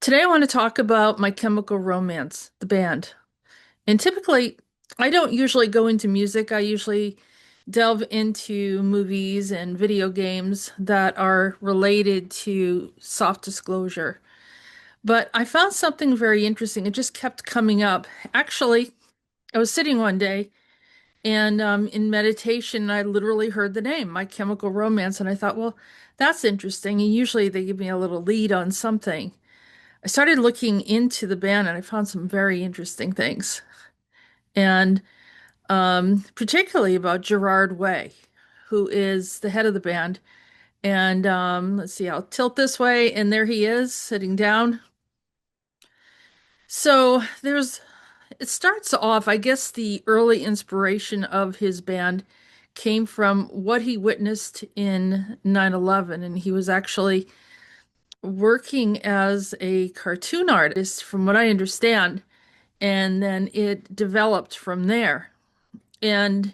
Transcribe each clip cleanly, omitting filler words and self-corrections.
Today I want to talk about My Chemical Romance, the band. And typically, I don't usually go into music. I usually delve into movies and video games that are related to soft disclosure. But I found something very interesting. It just kept coming up. Actually, I was sitting one day and in meditation, I literally heard the name, My Chemical Romance. And I thought, well, that's interesting. And usually they give me a little lead on something. I started looking into the band and I found some very interesting things. And particularly about Gerard Way, who is the head of the band. And let's see, I'll tilt this way, and there he is sitting down. So it starts off, I guess the early inspiration of his band came from what he witnessed in 9/11, and he was actually working as a cartoon artist, from what I understand. And then it developed from there. And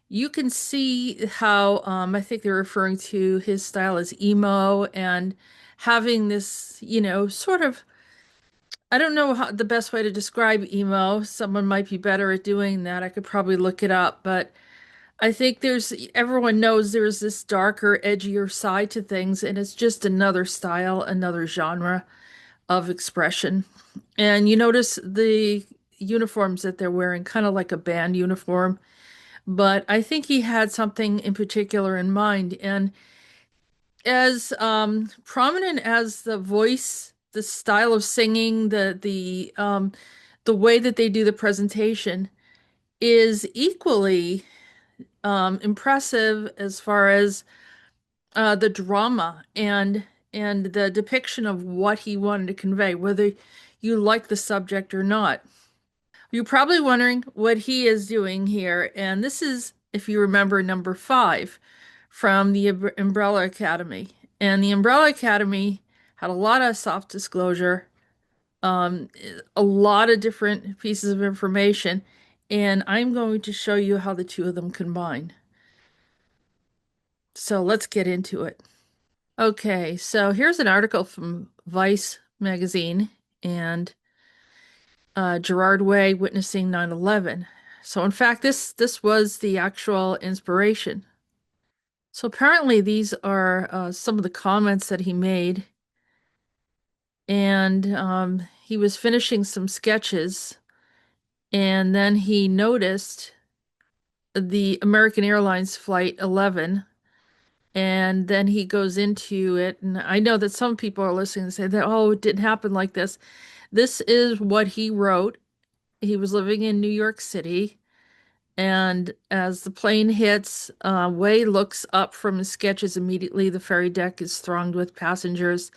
you can see how I think they're referring to his style as emo and having this, sort of, I don't know how the best way to describe emo. Someone might be better at doing that. I could probably look it up, but I think everyone knows there's this darker, edgier side to things, and it's just another style, another genre of expression. And you notice the uniforms that they're wearing, kind of like a band uniform. But I think he had something in particular in mind. And as prominent as the voice, the style of singing, the way that they do the presentation is equally impressive as far as the drama and the depiction of what he wanted to convey, whether you like the subject or not. You're probably wondering what he is doing here, and this is, if you remember, number 5 from the Umbrella Academy. And the Umbrella Academy had a lot of soft disclosure, um, a lot of different pieces of information, and I'm going to show you how the two of them combine. So let's get into it. Okay, so here's an article from Vice magazine and Gerard Way witnessing 9/11. So in fact, this was the actual inspiration. So apparently these are some of the comments that he made, and he was finishing some sketches, and then he noticed the American Airlines Flight 11. And then he goes into it, and I know that some people are listening and say that, oh, it didn't happen like this. This is what he wrote. He was living in New York City, and as the plane hits, Way looks up from his sketches immediately. The ferry deck is thronged with passengers,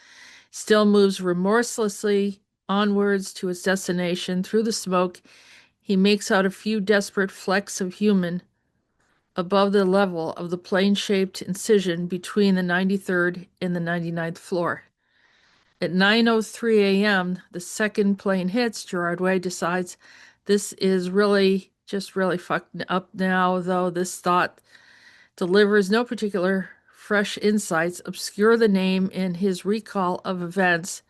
still moves remorselessly onwards to its destination. Through the smoke, he makes out a few desperate flecks of human above the level of the plane-shaped incision between the 93rd and the 99th floor. At 9:03 a.m., the second plane hits. Gerard Way decides this is really just really fucked up now, though this thought delivers no particular fresh insights, obscure the name in his recall of events,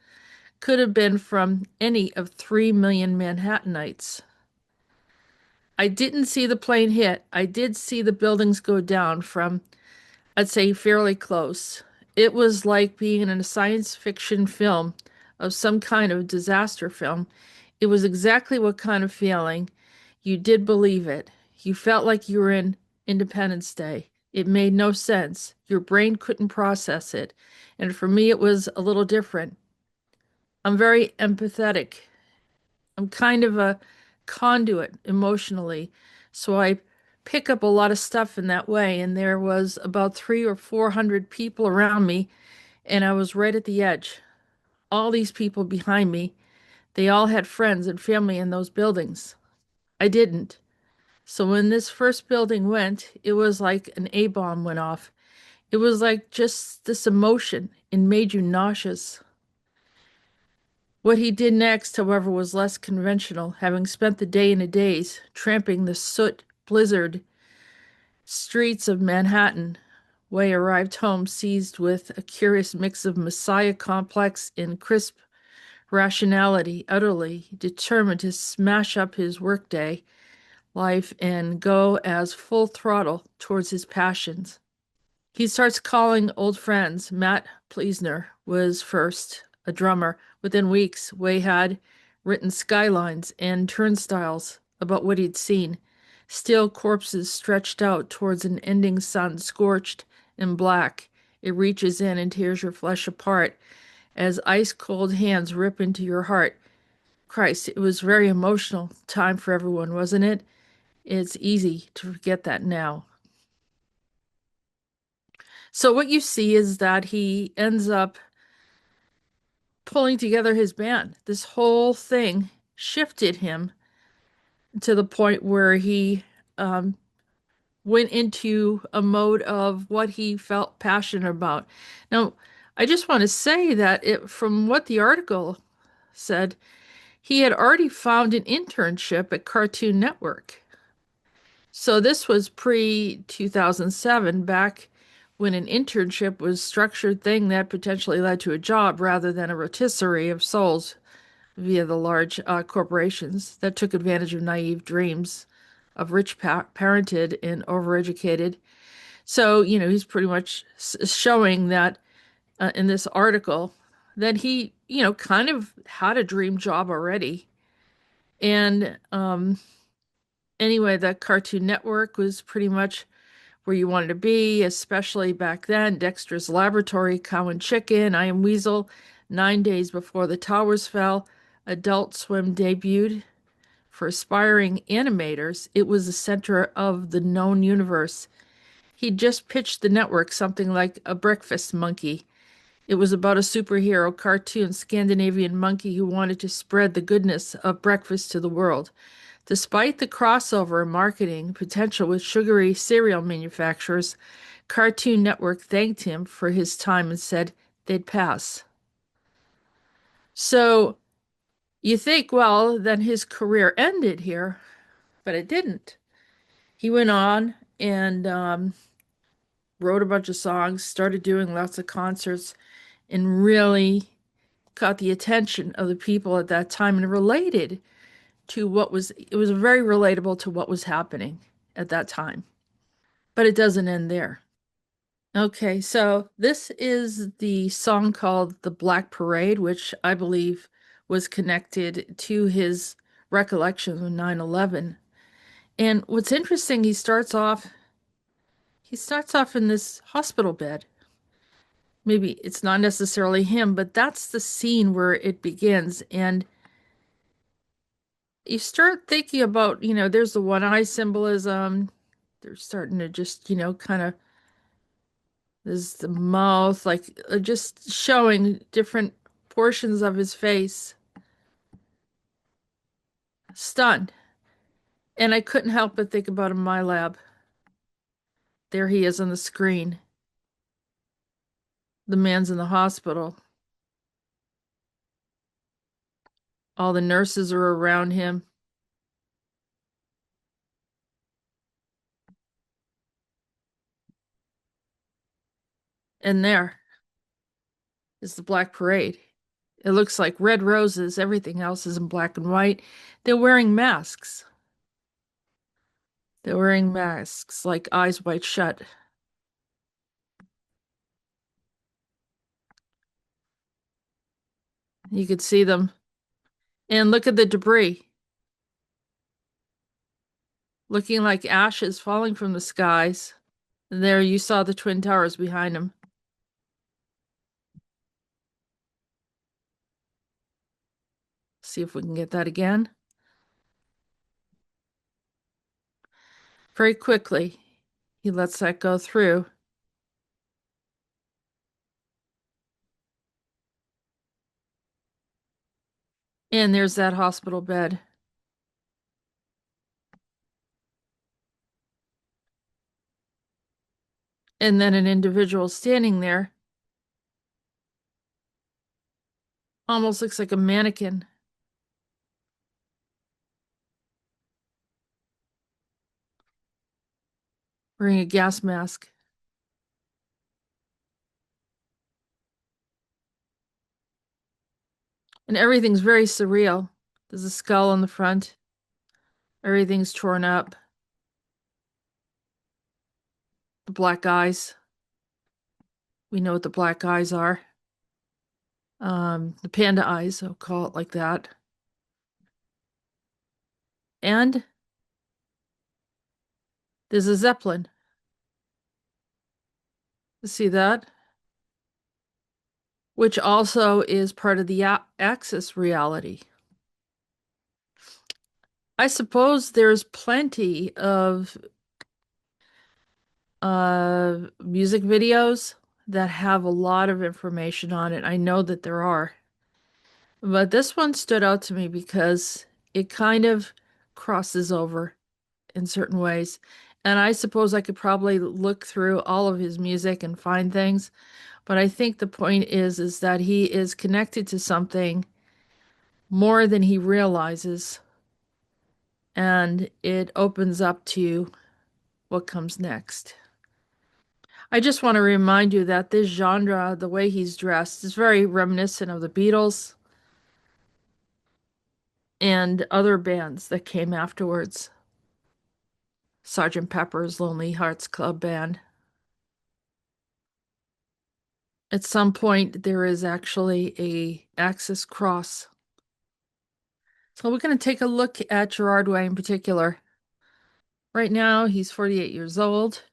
could have been from any of 3 million Manhattanites. I didn't see the plane hit. I did see the buildings go down from, I'd say, fairly close. It was like being in a science fiction film of some kind of disaster film. It was exactly what kind of feeling you did believe it. You felt like you were in Independence Day. It made no sense. Your brain couldn't process it. And for me, it was a little different. I'm very empathetic. I'm kind of a conduit emotionally. So I pick up a lot of stuff in that way. And there was about 300 or 400 people around me, and I was right at the edge. All these people behind me, they all had friends and family in those buildings. I didn't. So when this first building went, it was like an A bomb went off. It was like just this emotion. It made you nauseous. What he did next, however, was less conventional. Having spent the day in a daze tramping the soot blizzard streets of Manhattan, Way arrived home seized with a curious mix of Messiah complex and crisp rationality, utterly determined to smash up his workday life and go as full throttle towards his passions. He starts calling old friends. Matt Pleasner was first, a drummer. Within weeks, Way had written skylines and turnstiles about what he'd seen. Steel corpses stretched out towards an ending sun, scorched and black. It reaches in and tears your flesh apart as ice-cold hands rip into your heart. Christ, it was very emotional time for everyone, wasn't it? It's easy to forget that now. So what you see is that he ends up pulling together his band. This whole thing shifted him to the point where he um, went into a mode of what he felt passionate about. Now, I just want to say that from what the article said, he had already found an internship at Cartoon Network. So this was pre 2007, back when an internship was a structured thing that potentially led to a job rather than a rotisserie of souls via the large corporations that took advantage of naive dreams of rich parented and overeducated. So, he's pretty much showing that in this article that he, kind of had a dream job already. And anyway, the Cartoon Network was pretty much where you wanted to be, especially back then. Dexter's Laboratory, Cow and Chicken, I Am Weasel, 9 Days Before the Towers Fell, Adult Swim debuted. For aspiring animators, it was the center of the known universe. He just pitched the network something like a breakfast monkey. It was about a superhero cartoon Scandinavian monkey who wanted to spread the goodness of breakfast to the world. Despite the crossover marketing potential with sugary cereal manufacturers, Cartoon Network thanked him for his time and said they'd pass. So you think, well, then his career ended here, but it didn't. He went on and wrote a bunch of songs, started doing lots of concerts, and really caught the attention of the people at that time and related to it was very relatable to what was happening at that time. But it doesn't end there. Okay, so this is the song called The Black Parade, which I believe was connected to his recollections of 9/11. And what's interesting, he starts off in this hospital bed. Maybe it's not necessarily him, but that's the scene where it begins. And you start thinking about, there's the one eye symbolism. They're starting to just, kind of, there's the mouth, like just showing different portions of his face. Stunned. And I couldn't help but think about him in my lab. There he is on the screen. The man's in the hospital. All the nurses are around him. And there is the Black Parade. It looks like red roses. Everything else is in black and white. They're wearing masks. They're wearing masks, like eyes wide shut. You could see them. And look at the debris, looking like ashes falling from the skies. And there you saw the Twin Towers behind him. See if we can get that again. Very quickly, he lets that go through. And there's that hospital bed. And then an individual standing there, almost looks like a mannequin, wearing a gas mask. And everything's very surreal. There's a skull on the front. Everything's torn up. The black eyes. We know what the black eyes are. The panda eyes, I'll call it like that. And there's a Zeppelin. You see that? Which also is part of the Axis reality. I suppose there's plenty of music videos that have a lot of information on it. I know that there are. But this one stood out to me because it kind of crosses over in certain ways. And I suppose I could probably look through all of his music and find things, but I think the point is that he is connected to something more than he realizes, and it opens up to what comes next. I just want to remind you that this genre, the way he's dressed, is very reminiscent of the Beatles and other bands that came afterwards. Sergeant Pepper's Lonely Hearts Club Band. At some point, there is actually a Axis cross. So we're going to take a look at Gerard Way in particular. Right now, he's 48 years old.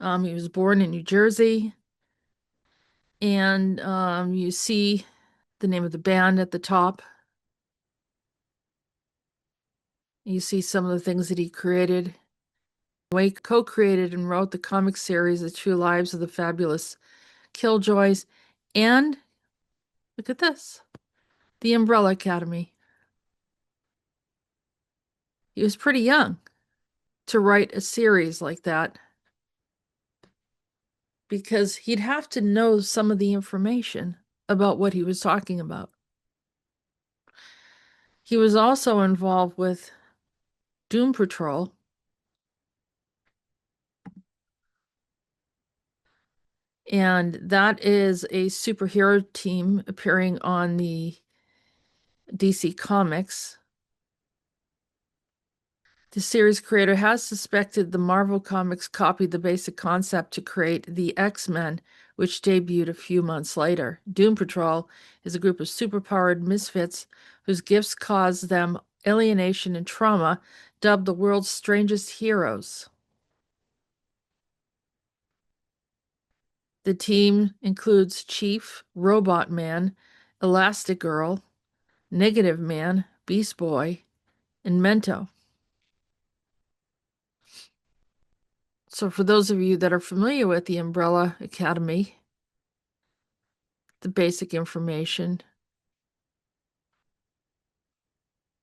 He was born in New Jersey. And you see the name of the band at the top. You see some of the things that he created. Way co-created and wrote the comic series, The True Lives of the Fabulous Killjoys. And look at this, The Umbrella Academy. He was pretty young to write a series like that because he'd have to know some of the information about what he was talking about. He was also involved with Doom Patrol, and that is a superhero team appearing on the DC Comics. The series creator has suspected the Marvel Comics copied the basic concept to create the X-Men, which debuted a few months later. Doom Patrol is a group of superpowered misfits whose gifts cause them alienation and trauma, dubbed the world's strangest heroes. The team includes Chief, Robot Man, Elastic Girl, Negative Man, Beast Boy, and Mento. So for those of you that are familiar with the Umbrella Academy, the basic information.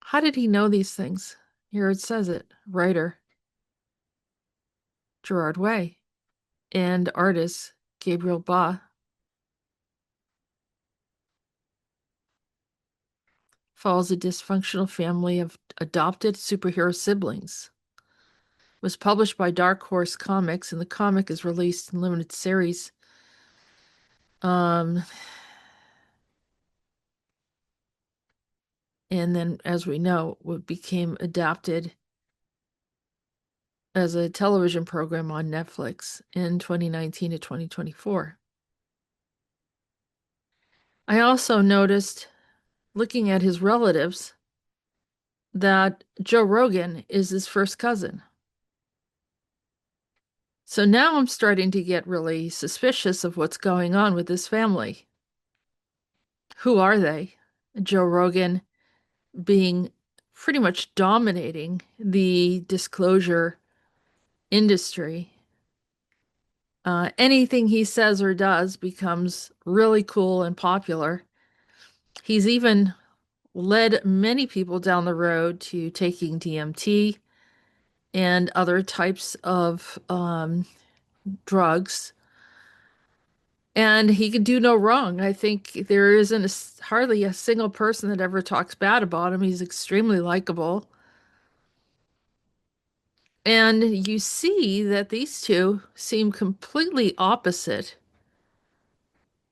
How did he know these things? Here it says it. Writer Gerard Way and artist Gabriel Ba. Follows a dysfunctional family of adopted superhero siblings. Was published by Dark Horse Comics, and the comic is released in limited series. And then, as we know, it became adapted as a television program on Netflix in 2019 to 2024. I also noticed, looking at his relatives, that Joe Rogan is his first cousin. So now I'm starting to get really suspicious of what's going on with this family. Who are they? Joe Rogan being pretty much dominating the disclosure industry. Anything he says or does becomes really cool and popular. He's even led many people down the road to taking DMT and other types of drugs. And he could do no wrong. I think there isn't hardly a single person that ever talks bad about him. He's extremely likable. And you see that these two seem completely opposite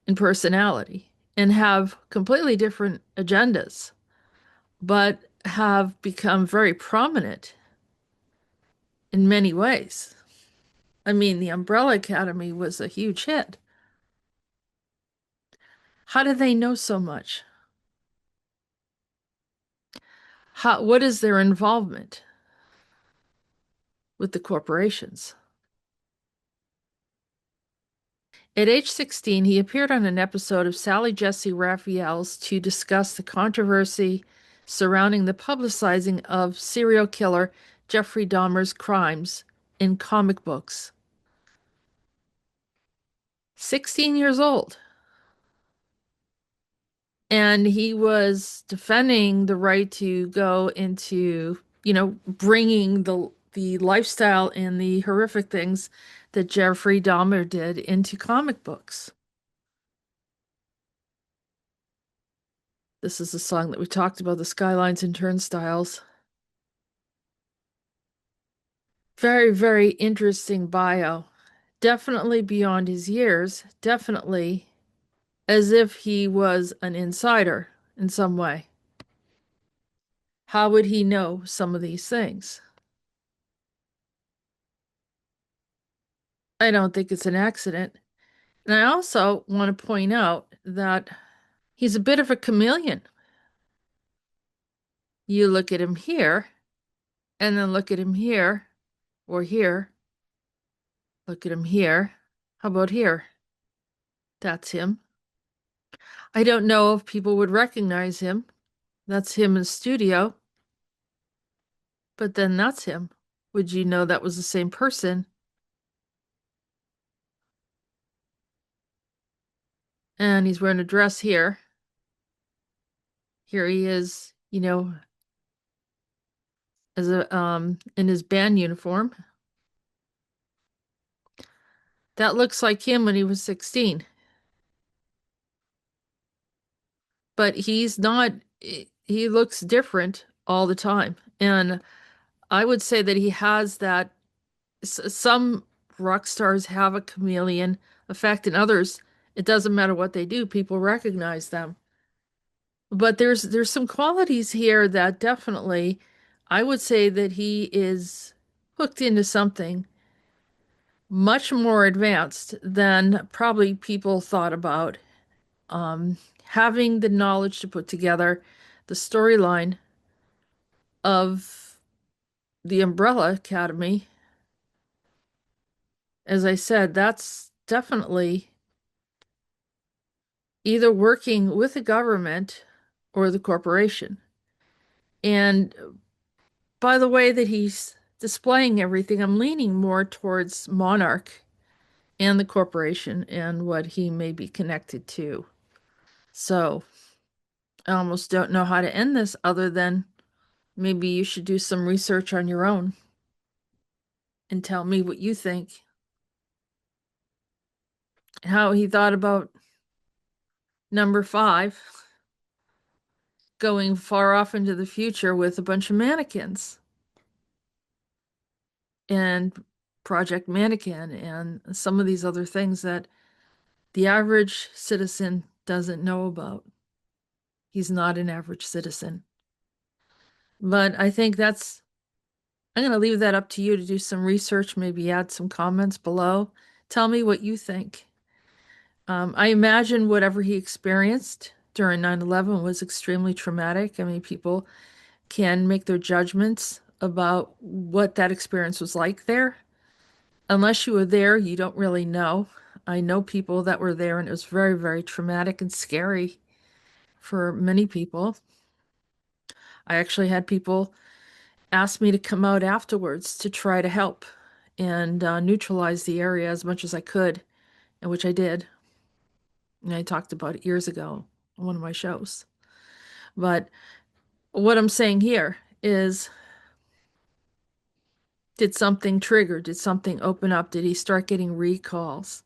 in personality. and have completely different agendas, but have become very prominent in many ways. I mean, the Umbrella Academy was a huge hit. How do they know so much? What is their involvement with the corporations? At age 16, he appeared on an episode of Sally Jesse Raphael's to discuss the controversy surrounding the publicizing of serial killer Jeffrey Dahmer's crimes in comic books. 16 years old. And he was defending the right to go into, bringing the lifestyle and the horrific things that Jeffrey Dahmer did into comic books. This is a song that we talked about, the Skylines and Turnstiles. Very, very interesting bio. Definitely beyond his years, definitely as if he was an insider in some way. How would he know some of these things? I don't think it's an accident. And I also want to point out that he's a bit of a chameleon. You look at him here, and then look at him here, or here. Look at him here. How about here? That's him. I don't know if people would recognize him. That's him in studio. But then that's him. Would you know that was the same person? And he's wearing a dress here. Here he is, as a in his band uniform. That looks like him when he was 16. But he's not, he looks different all the time. And I would say that he has that. Some rock stars have a chameleon effect, and others, it doesn't matter what they do, people recognize them. But there's some qualities here that definitely I would say that he is hooked into something much more advanced than probably people thought about. Having the knowledge to put together the storyline of the Umbrella Academy, as I said, that's definitely either working with the government or the corporation. And by the way that he's displaying everything, I'm leaning more towards Monarch and the corporation and what he may be connected to. So I almost don't know how to end this other than maybe you should do some research on your own and tell me what you think. How he thought about number 5 going far off into the future with a bunch of mannequins and Project Mannequin and some of these other things that the average citizen doesn't know about. He's not an average citizen. But I think I'm going to leave that up to you to do some research, maybe add some comments below. Tell me what you think. I imagine whatever he experienced during 9/11 was extremely traumatic. I mean, people can make their judgments about what that experience was like there. Unless you were there, you don't really know. I know people that were there, and it was very, very traumatic and scary for many people. I actually had people ask me to come out afterwards to try to help and neutralize the area as much as I could, and which I did. And I talked about it years ago on one of my shows. But what I'm saying here is, did something trigger? Did something open up? Did he start getting recalls?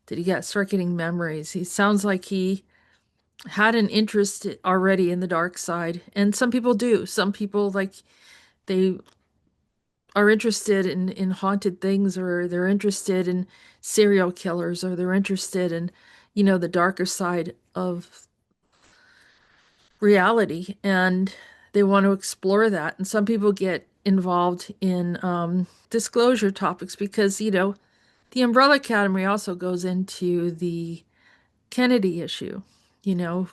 Did he start getting memories? He sounds like he had an interest already in the dark side. And some people do. Some people, like, they are interested in haunted things, or they're interested in serial killers, or they're interested in, the darker side of reality, and they want to explore that. And some people get involved in disclosure topics because, the Umbrella Academy also goes into the Kennedy issue. You know,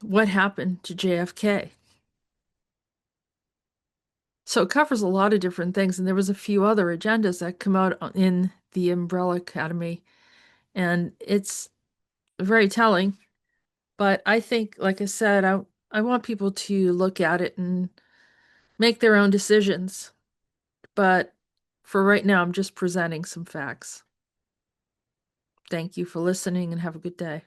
what happened to JFK? So it covers a lot of different things, and there was a few other agendas that come out in the Umbrella Academy, and it's very telling. But I think, like I said, I want people to look at it and make their own decisions. But for right now, I'm just presenting some facts. Thank you for listening and have a good day.